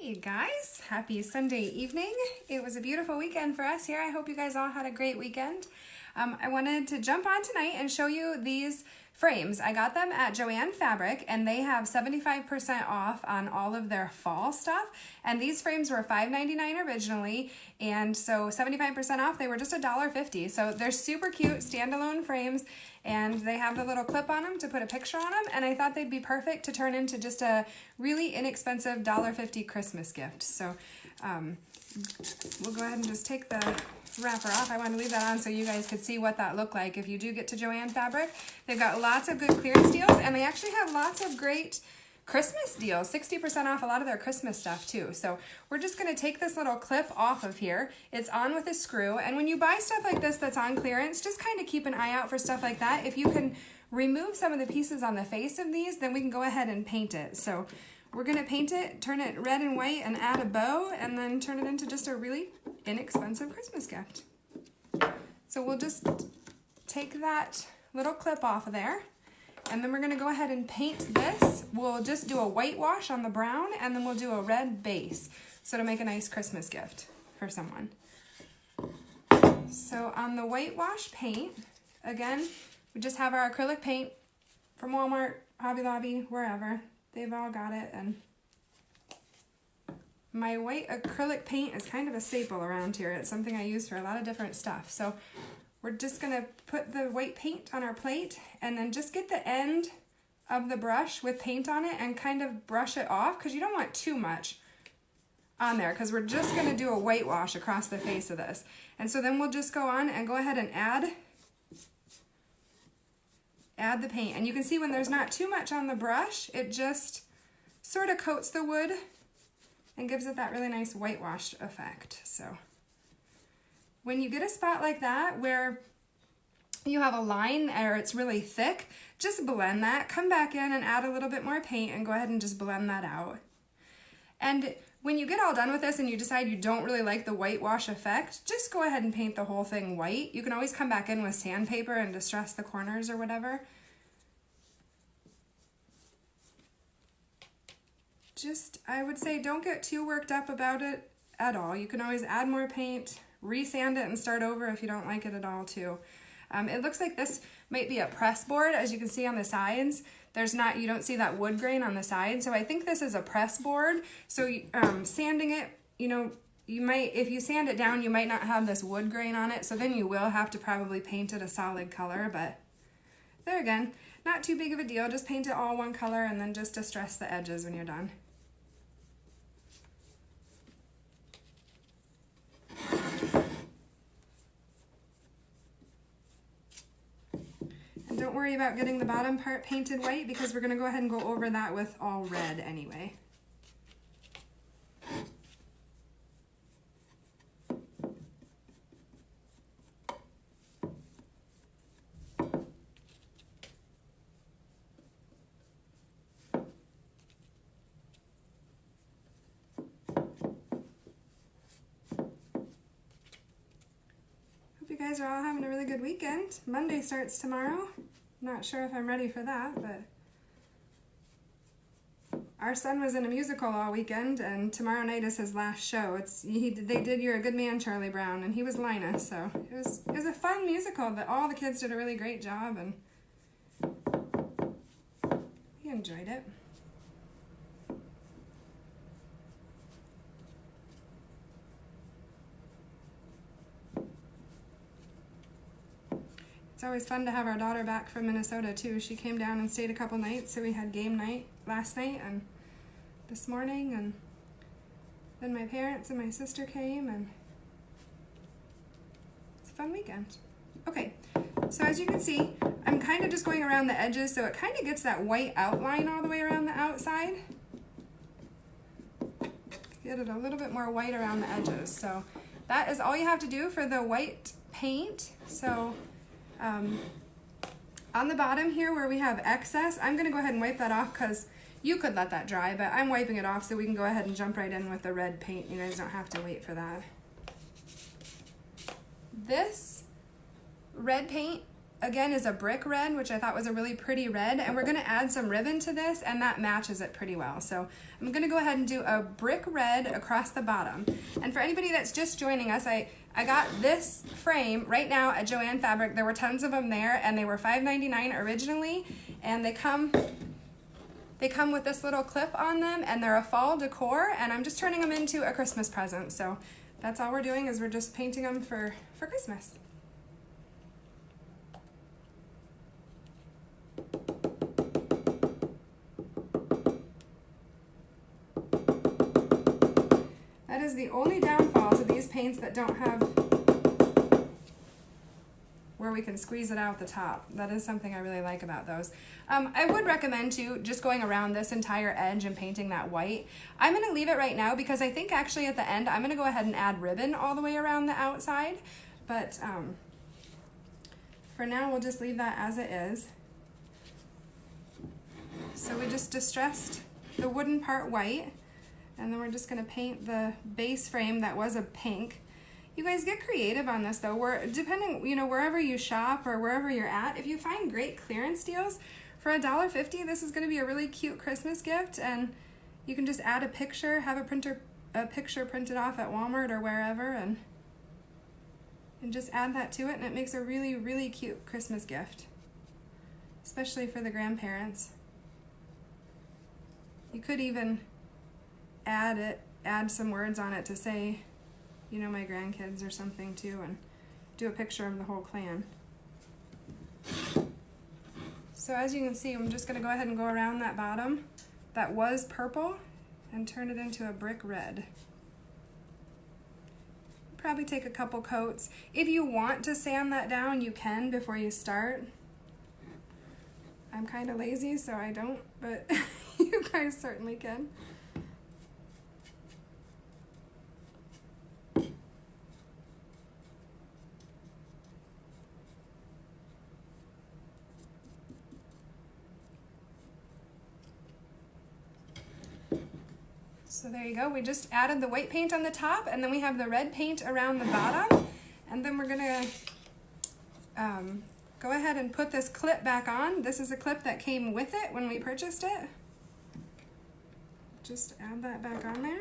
Hey guys, happy Sunday evening. It was a beautiful weekend for us here. I hope you guys all had a great weekend. I wanted to jump on tonight and show you these frames. I got them at Joann Fabric and they have 75% off on all of their fall stuff. And these frames were $5.99 originally, and so 75% off, they were just $1.50. So they're super cute standalone frames, and they have the little clip on them to put a picture on them, and I thought they'd be perfect to turn into just a really inexpensive $1.50 Christmas gift. So we'll go ahead and just take the wrapper off. I want to leave that on so you guys could see what that looked like if you do get to Joann Fabric. They've got lots of good clearance deals, and they actually have lots of great Christmas deals, 60% off a lot of their Christmas stuff too. So we're just going to take this little clip off of here. It's on with a screw, and when you buy stuff like this that's on clearance, just kind of keep an eye out for stuff like that. If you can remove some of the pieces on the face of these, then we can go ahead and paint it. So we're going to paint it, turn it red and white, and add a bow, and then turn it into just a really inexpensive Christmas gift. So we'll just take that little clip off of there, and then we're going to go ahead and paint this. We'll just do a whitewash on the brown, and then we'll do a red base, so to make a nice Christmas gift for someone. So on the whitewash paint, again, we just have our acrylic paint from Walmart, Hobby Lobby, wherever. They've all got it, and my white acrylic paint is kind of a staple around here. It's something I use for a lot of different stuff. So we're just gonna put the white paint on our plate and then just get the end of the brush with paint on it and kind of brush it off, because you don't want too much on there, because we're just gonna do a whitewash across the face of this. And so then we'll just go on and go ahead and add the paint. And you can see when there's not too much on the brush, it just sort of coats the wood and gives it that really nice whitewashed effect. So when you get a spot like that where you have a line or it's really thick, just blend that, come back in and add a little bit more paint and go ahead and just blend that out. And when you get all done with this and you decide you don't really like the whitewash effect, just go ahead and paint the whole thing white. You can always come back in with sandpaper and distress the corners or whatever. Just, I would say, don't get too worked up about it at all. You can always add more paint, resand it, and start over if you don't like it at all too. It looks like this might be a press board, as you can see on the sides. You don't see that wood grain on the side, so I think this is a press board. So sanding it, if you sand it down, you might not have this wood grain on it, so then you will have to probably paint it a solid color, but there again, not too big of a deal. Just paint it all one color and then just distress the edges when you're done. Don't worry about getting the bottom part painted white, because we're going to go ahead and go over that with all red anyway. Hope you guys are all having a really good weekend. Monday starts tomorrow. Not sure if I'm ready for that, but our son was in a musical all weekend, and tomorrow night is his last show. They did You're a Good Man, Charlie Brown, and he was Linus, so it was a fun musical that all the kids did a really great job, and he enjoyed it. It's always fun to have our daughter back from Minnesota too. She came down and stayed a couple nights, so we had game night last night and this morning, and then my parents and my sister came, and it's a fun weekend. Okay, so as you can see, I'm kind of just going around the edges, so it kind of gets that white outline all the way around the outside. Get it a little bit more white around the edges. So that is all you have to do for the white paint. So on the bottom here where we have excess, I'm going to go ahead and wipe that off, because you could let that dry, but I'm wiping it off so we can go ahead and jump right in with the red paint. You guys don't have to wait for that. This red paint, again is a brick red, which I thought was a really pretty red, and we're gonna add some ribbon to this, and that matches it pretty well. So I'm gonna go ahead and do a brick red across the bottom. And for anybody that's just joining us, I got this frame right now at Joann Fabric. There were tons of them there, and they were $5.99 originally, and they come with this little clip on them, and they're a fall decor, and I'm just turning them into a Christmas present. So that's all we're doing, is we're just painting them for Christmas. That is the only downfall to these paints that don't have where we can squeeze it out the top. That is something I really like about those. I would recommend too just going around this entire edge and painting that white. I'm gonna leave it right now because I think actually at the end I'm gonna go ahead and add ribbon all the way around the outside. But for now we'll just leave that as it is. So we just distressed the wooden part white, and then we're just gonna paint the base frame that was a pink. You guys get creative on this though. Depending, you know, wherever you shop or wherever you're at, if you find great clearance deals, for $1.50, this is gonna be a really cute Christmas gift, and you can just add a picture, have a picture printed off at Walmart or wherever, and just add that to it, and it makes a really, really cute Christmas gift, especially for the grandparents. You could even add some words on it to say, you know, my grandkids or something too, and do a picture of the whole clan. So as you can see, I'm just gonna go ahead and go around that bottom that was purple and turn it into a brick red. Probably take a couple coats. If you want to sand that down, you can before you start. I'm kind of lazy, so I don't, but you guys certainly can. So there you go. We just added the white paint on the top, and then we have the red paint around the bottom. And then we're gonna go ahead and put this clip back on. This is a clip that came with it when we purchased it. Just add that back on there.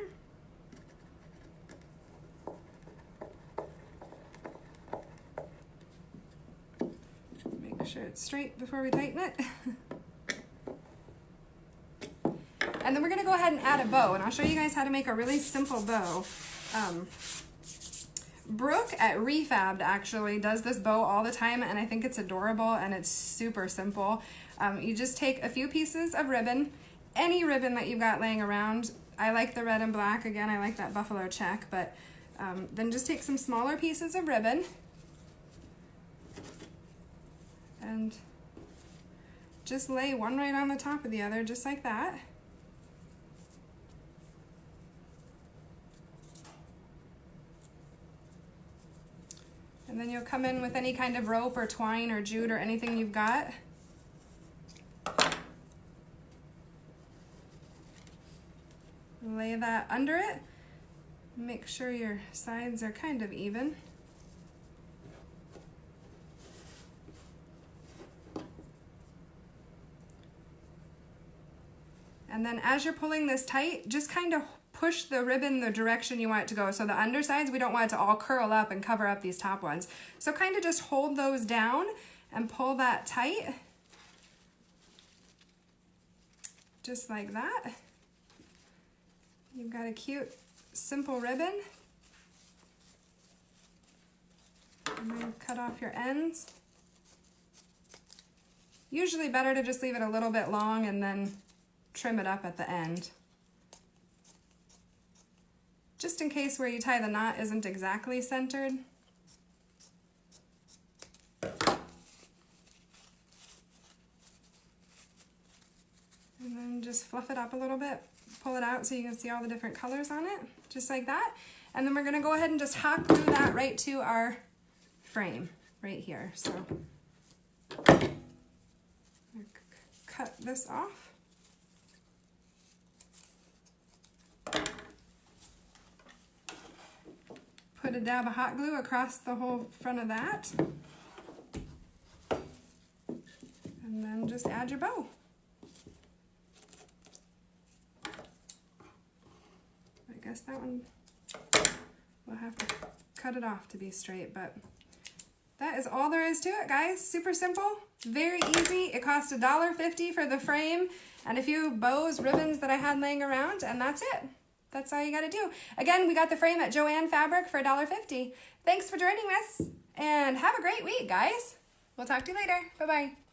Make sure it's straight before we tighten it. And then we're gonna go ahead and add a bow, and I'll show you guys how to make a really simple bow. Brooke at Refabbed actually does this bow all the time, and I think it's adorable, and it's super simple. You just take a few pieces of ribbon, any ribbon that you've got laying around. I like the red and black, again, I like that buffalo check, but then just take some smaller pieces of ribbon and just lay one right on the top of the other, just like that. And then you'll come in with any kind of rope or twine or jute or anything you've got. Lay that under it. Make sure your sides are kind of even. And then as you're pulling this tight, just kind of push the ribbon the direction you want it to go. So the undersides, we don't want it to all curl up and cover up these top ones. So kind of just hold those down and pull that tight. Just like that. You've got a cute, simple ribbon. And then cut off your ends. Usually better to just leave it a little bit long and then trim it up at the end. Just in case where you tie the knot isn't exactly centered. And then just fluff it up a little bit, pull it out so you can see all the different colors on it, just like that. And then we're gonna go ahead and just hot glue that right to our frame, right here. So cut this off. Put a dab of hot glue across the whole front of that. just add your bow. I guess that one, we'll have to cut it off to be straight, but that is all there is to it, guys. Super simple, very easy. It cost $1.50 for the frame and a few bows, ribbons that I had laying around, and that's it. That's all you gotta do. Again, we got the frame at Joann Fabric for $1.50. Thanks for joining us, and have a great week, guys. We'll talk to you later. Bye-bye.